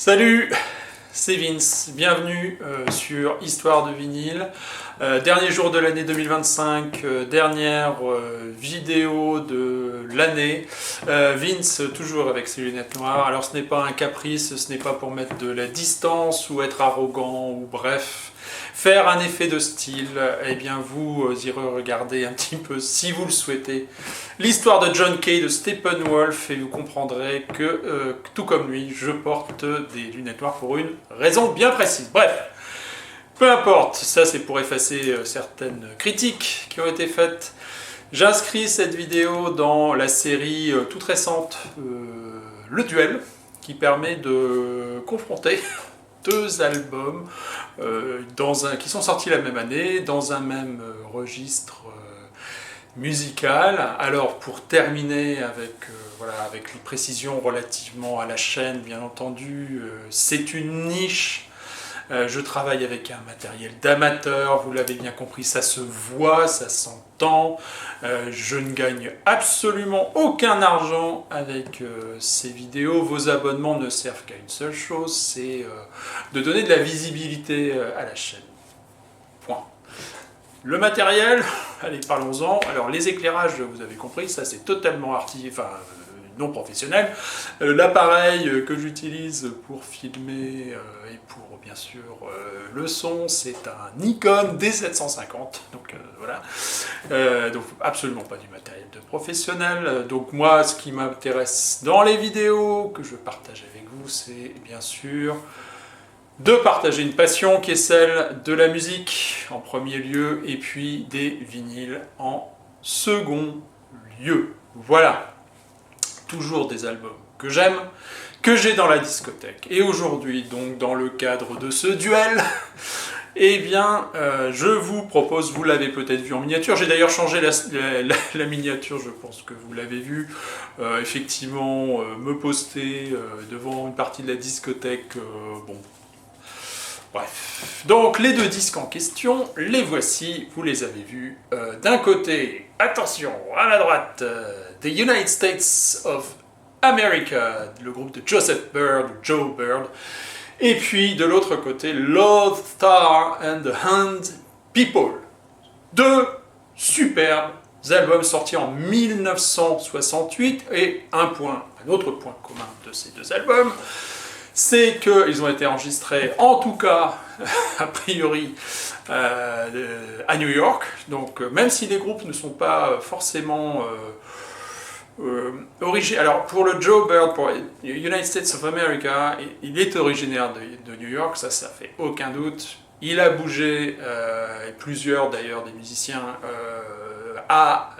Salut, c'est Vince, bienvenue sur Histoire de vinyle. Dernier jour de l'année 2025, dernière vidéo de l'année. Vince, toujours avec ses lunettes noires. Alors ce n'est pas un caprice, ce n'est pas pour mettre de la distance ou être arrogant ou bref. Faire un effet de style, eh bien vous irez regarder un petit peu, si vous le souhaitez, l'histoire de John Kay de Steppenwolf et vous comprendrez que, tout comme lui, je porte des lunettes noires pour une raison bien précise. Bref, peu importe, ça c'est pour effacer certaines critiques qui ont été faites. J'inscris cette vidéo dans la série toute récente, Le Duel, qui permet de confronter deux albums qui sont sortis la même année, dans un même registre musical. Alors pour terminer avec les précisions relativement à la chaîne, bien entendu, c'est une niche. Je travaille avec un matériel d'amateur, vous l'avez bien compris, ça se voit, ça s'entend. Je ne gagne absolument aucun argent avec ces vidéos. Vos abonnements ne servent qu'à une seule chose, c'est de donner de la visibilité à la chaîne. Point. Le matériel, allez, parlons-en. Alors les éclairages, vous avez compris, ça c'est totalement non professionnel. L'appareil que j'utilise pour filmer et pour bien sûr le son, c'est un Nikon D750, donc voilà, donc absolument pas du matériel de professionnel. Donc moi, ce qui m'intéresse dans les vidéos que je partage avec vous, c'est bien sûr de partager une passion qui est celle de la musique en premier lieu et puis des vinyles en second lieu. Voilà. Toujours des albums que j'aime, que j'ai dans la discothèque. Et aujourd'hui, donc dans le cadre de ce duel, eh bien, je vous propose, vous l'avez peut-être vu en miniature, j'ai d'ailleurs changé la miniature, je pense que vous l'avez vu, effectivement, me poster devant une partie de la discothèque, bon. Bref, donc les deux disques en question, les voici, vous les avez vus. D'un côté, attention, à la droite, The United States of America, le groupe de Joseph Byrd, Joe Byrd. Et puis de l'autre côté, Lothar and the Hand People. Deux superbes albums sortis en 1968 et un autre point commun de ces deux albums, c'est qu'ils ont été enregistrés, en tout cas, a priori, à New York. Donc, même si les groupes ne sont pas forcément originaires... Alors, pour le Joe Byrd, pour United States of America, il est originaire de New York, ça fait aucun doute. Il a bougé, et plusieurs d'ailleurs des musiciens, à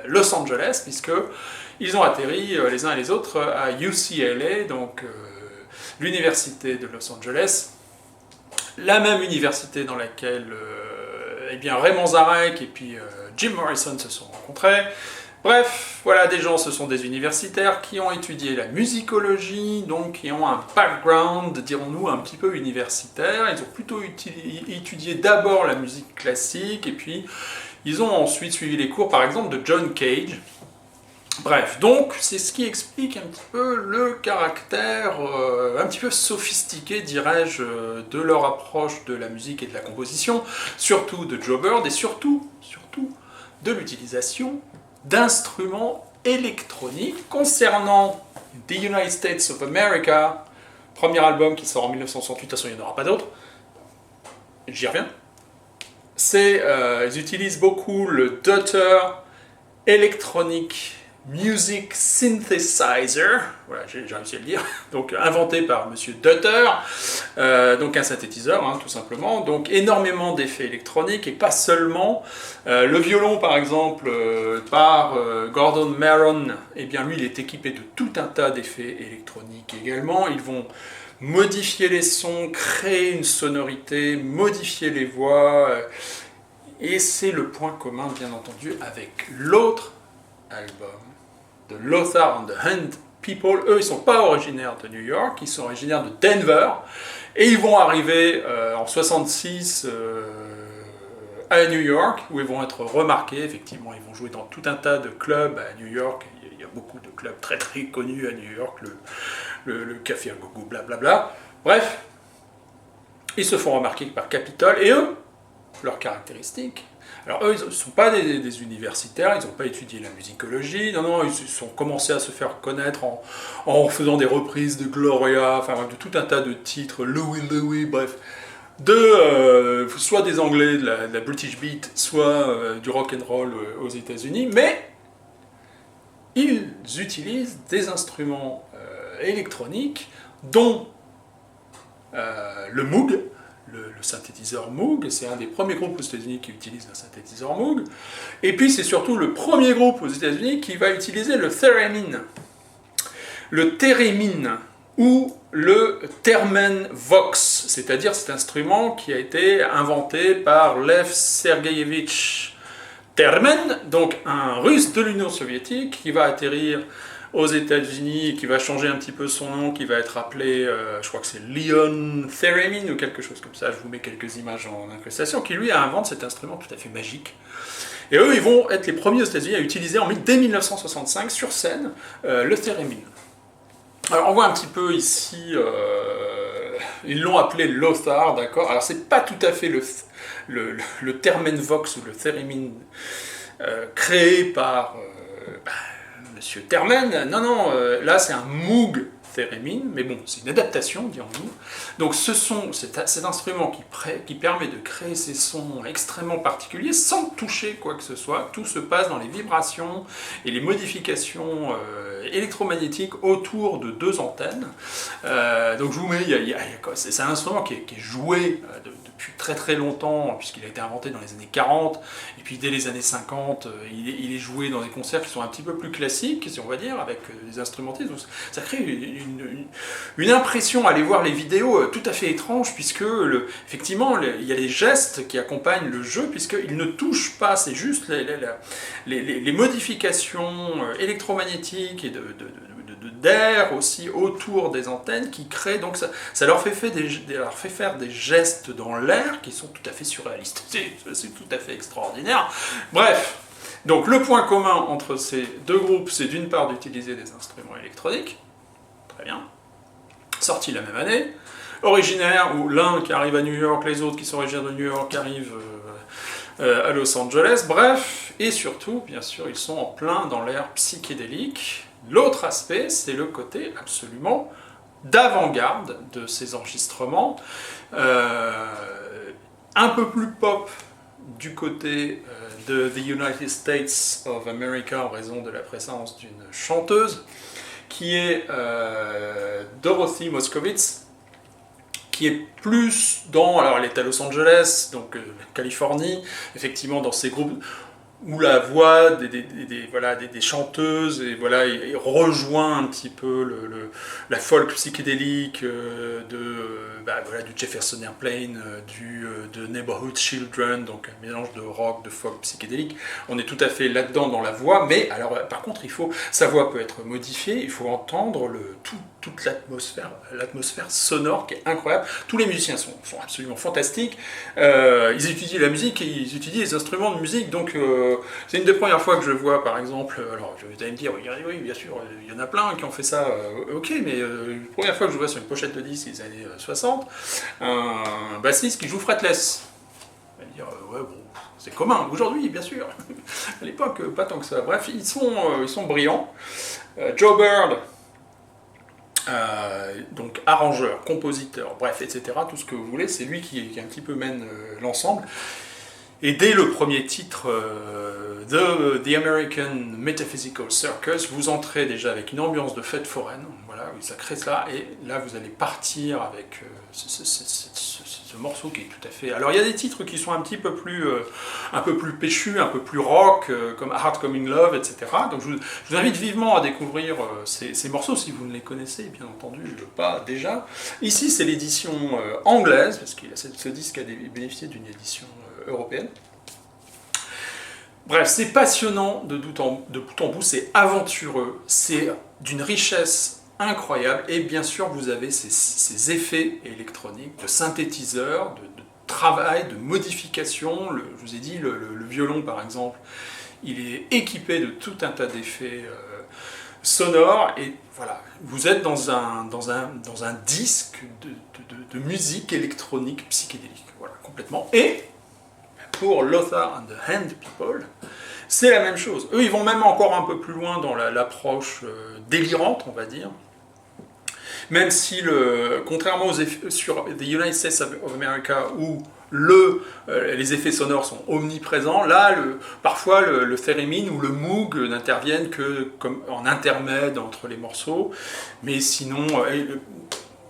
Los Angeles, puisqu'ils ont atterri les uns et les autres à UCLA, donc... l'université de Los Angeles, la même université dans laquelle eh bien Raymond Zarek et puis Jim Morrison se sont rencontrés. Bref, voilà, ce sont des universitaires qui ont étudié la musicologie, donc qui ont un background, dirons-nous, un petit peu universitaire. Ils ont plutôt étudié d'abord la musique classique, et puis ils ont ensuite suivi les cours, par exemple, de John Cage. Bref, donc c'est ce qui explique un petit peu le caractère un petit peu sophistiqué, dirais-je, de leur approche de la musique et de la composition, surtout de Joe Byrd et surtout de l'utilisation d'instruments électroniques. Concernant The United States of America, premier album qui sort en 1968, de toute façon il n'y en aura pas d'autre, j'y reviens, ils utilisent beaucoup le Dutter Electronic Music Synthesizer, voilà, j'ai réussi à le dire, donc inventé par Monsieur Dutter, donc un synthétiseur, tout simplement, donc énormément d'effets électroniques, et pas seulement. Le violon, par exemple, par Gordon Maron, eh bien lui, il est équipé de tout un tas d'effets électroniques également. Ils vont modifier les sons, créer une sonorité, modifier les voix, et c'est le point commun, bien entendu, avec l'autre album de Lothar and the Hand People. Eux, ils ne sont pas originaires de New York, ils sont originaires de Denver, et ils vont arriver en 66 à New York, où ils vont être remarqués. Effectivement, ils vont jouer dans tout un tas de clubs à New York. Il y a beaucoup de clubs très très connus à New York, le café à gogo, blablabla. Bref, ils se font remarquer par Capitol, et eux, leurs caractéristiques. Alors eux, ils ne sont pas des universitaires, ils n'ont pas étudié la musicologie, non, ils ont commencé à se faire connaître en faisant des reprises de Gloria, enfin de tout un tas de titres, Louie, bref, soit des Anglais de la British Beat, soit du rock and roll aux États-Unis, mais ils utilisent des instruments électroniques, dont le Moog, le synthétiseur Moog, c'est un des premiers groupes aux États-Unis qui utilise un synthétiseur Moog, et puis c'est surtout le premier groupe aux États-Unis qui va utiliser le theremin. Le theremin, ou le Termen Vox, c'est-à-dire cet instrument qui a été inventé par Lev Sergeyevich Termen, donc un russe de l'Union soviétique qui va atterrir aux États-Unis, qui va changer un petit peu son nom, qui va être appelé, je crois que c'est Leon Theremin ou quelque chose comme ça, je vous mets quelques images en incrustation, qui lui invente cet instrument tout à fait magique. Et eux, ils vont être les premiers aux États-Unis à utiliser dès 1965 sur scène le theremin. Alors on voit un petit peu ici, ils l'ont appelé Lothar, d'accord. Alors c'est pas tout à fait le Termen Vox ou le theremin créé par Monsieur Termen, non, là c'est un Moog theremin, mais bon, c'est une adaptation, dirons-nous. Donc cet instrument qui permet de créer ces sons extrêmement particuliers sans toucher quoi que ce soit. Tout se passe dans les vibrations et les modifications électromagnétiques autour de deux antennes. Donc je vous mets, c'est un instrument qui est joué depuis très très longtemps, puisqu'il a été inventé dans les années 40, et puis dès les années 50, il est joué dans des concerts qui sont un petit peu plus classiques, si on va dire, avec des instrumentistes. Donc ça crée une impression, aller voir les vidéos, tout à fait étrange, puisque effectivement, il y a les gestes qui accompagnent le jeu, puisqu'ils ne touchent pas, c'est juste les modifications électromagnétiques et d'air aussi autour des antennes qui créent, donc ça leur fait faire des gestes dans l'air qui sont tout à fait surréalistes. C'est tout à fait extraordinaire. Bref, donc le point commun entre ces deux groupes, c'est d'une part d'utiliser des instruments électroniques, très bien, sortis la même année, originaires, ou l'un qui arrive à New York, les autres qui sont originaires de New York qui arrivent à Los Angeles, bref, et surtout, bien sûr, ils sont en plein dans l'ère psychédélique. L'autre aspect, c'est le côté absolument d'avant-garde de ces enregistrements, un peu plus pop du côté de The United States of America en raison de la présence d'une chanteuse qui est Dorothy Moskowitz, qui est plus dans, alors elle est à Los Angeles, donc Californie, effectivement dans ces groupes où la voix des chanteuses et rejoint un petit peu la folk psychédélique du Jefferson Airplane, de Neighborhood Children, donc un mélange de rock, de folk psychédélique. On est tout à fait là-dedans dans la voix, mais alors par contre sa voix peut être modifiée, il faut entendre toute l'atmosphère sonore qui est incroyable. Tous les musiciens sont absolument fantastiques. Ils étudient la musique et ils étudient les instruments de musique, donc c'est une des premières fois que je vois, par exemple, alors vous allez me dire, oui, bien sûr, il y en a plein qui ont fait ça, ok, mais la première fois que je vois sur une pochette de disque des années 60, un bassiste qui joue fretless. On va dire, ouais, bon, c'est commun, aujourd'hui, bien sûr. À l'époque, pas tant que ça. Bref, ils sont brillants. Joe Bird, donc arrangeur, compositeur, bref, etc., tout ce que vous voulez, c'est lui qui un petit peu mène l'ensemble. Et dès le premier titre de The American Metaphysical Circus, vous entrez déjà avec une ambiance de fête foraine, voilà, ça crée ça, et là vous allez partir avec ce morceau qui est tout à fait... Alors il y a des titres qui sont un peu plus péchus, un peu plus rock, comme Hard Coming Love, etc. Donc je vous invite vivement à découvrir ces morceaux, si vous ne les connaissez, bien entendu, pas déjà. Ici c'est l'édition anglaise, parce que ce disque a bénéficié d'une édition européenne. Bref, c'est passionnant de bout en bout, c'est aventureux, c'est d'une richesse incroyable, et bien sûr vous avez ces effets électroniques, de synthétiseurs, de travail, de modification. Je vous ai dit, le violon par exemple, il est équipé de tout un tas d'effets sonore, et voilà, vous êtes dans un disque de musique électronique psychédélique, voilà, complètement. Et pour Lothar and the Hand People, c'est la même chose. Eux, ils vont même encore un peu plus loin dans l'approche délirante, on va dire. Même si, contrairement aux effets sur The United States of America, où les effets sonores sont omniprésents, là, parfois, le theremin ou le moog n'interviennent que comme en intermède entre les morceaux. Mais sinon,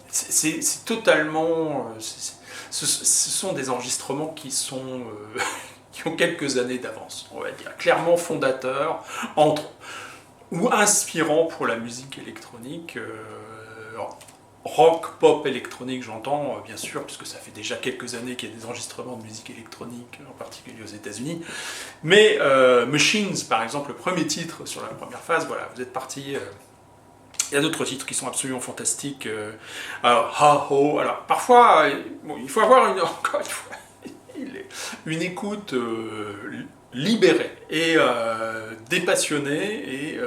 c'est totalement... ce sont des enregistrements qui sont... qui ont quelques années d'avance, on va dire. Clairement fondateurs, ou inspirants pour la musique électronique. Rock, pop, électronique, j'entends, bien sûr, puisque ça fait déjà quelques années qu'il y a des enregistrements de musique électronique, en particulier aux États-Unis. Mais Machines, par exemple, le premier titre sur la première phase, voilà, vous êtes parti. Il y a d'autres titres qui sont absolument fantastiques. Alors, Ha Ho. Alors, parfois, bon, il faut avoir encore une fois, une écoute libérée et dépassionnée et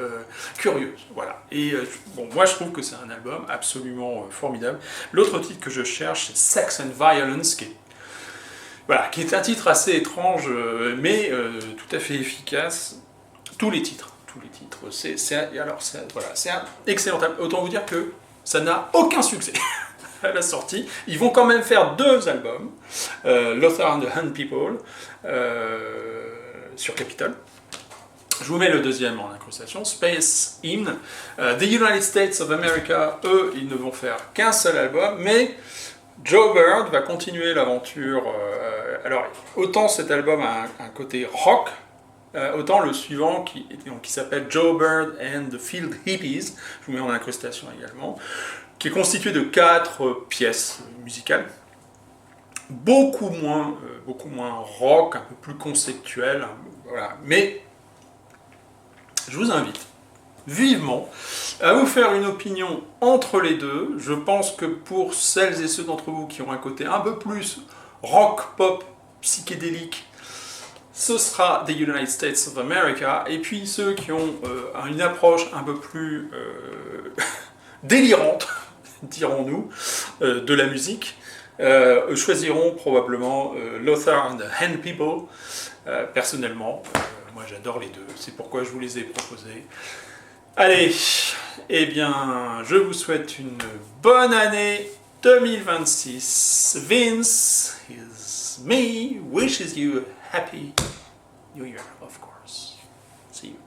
curieuse. Voilà. Et bon, moi je trouve que c'est un album absolument formidable. L'autre titre que je cherche, c'est Sex and Violence, qui est un titre assez étrange, mais tout à fait efficace. Tous les titres, c'est un excellent album. Autant vous dire que ça n'a aucun succès. À la sortie, ils vont quand même faire 2 albums, Lothar and the Hand People, sur Capitol. Je vous mets le deuxième en incrustation, Space Hymn. The United States of America, eux, ils ne vont faire qu'un seul album, mais Joe Bird va continuer l'aventure. Alors, autant cet album a un côté rock, autant le suivant qui s'appelle Joe Bird and the Field Hippies, je vous mets en incrustation également, qui est constitué de 4 pièces musicales, beaucoup moins rock, un peu plus conceptuel, voilà. Mais je vous invite vivement à vous faire une opinion entre les deux. Je pense que pour celles et ceux d'entre vous qui ont un côté un peu plus rock, pop, psychédélique, ce sera The United States of America, et puis ceux qui ont une approche un peu plus délirante, dirons-nous, de la musique, choisiront probablement Lothar and the Hand People. Personnellement, moi j'adore les deux, c'est pourquoi je vous les ai proposés. Allez, eh bien, je vous souhaite une bonne année 2026. Vince, is me, wishes you a happy New Year, of course. See you.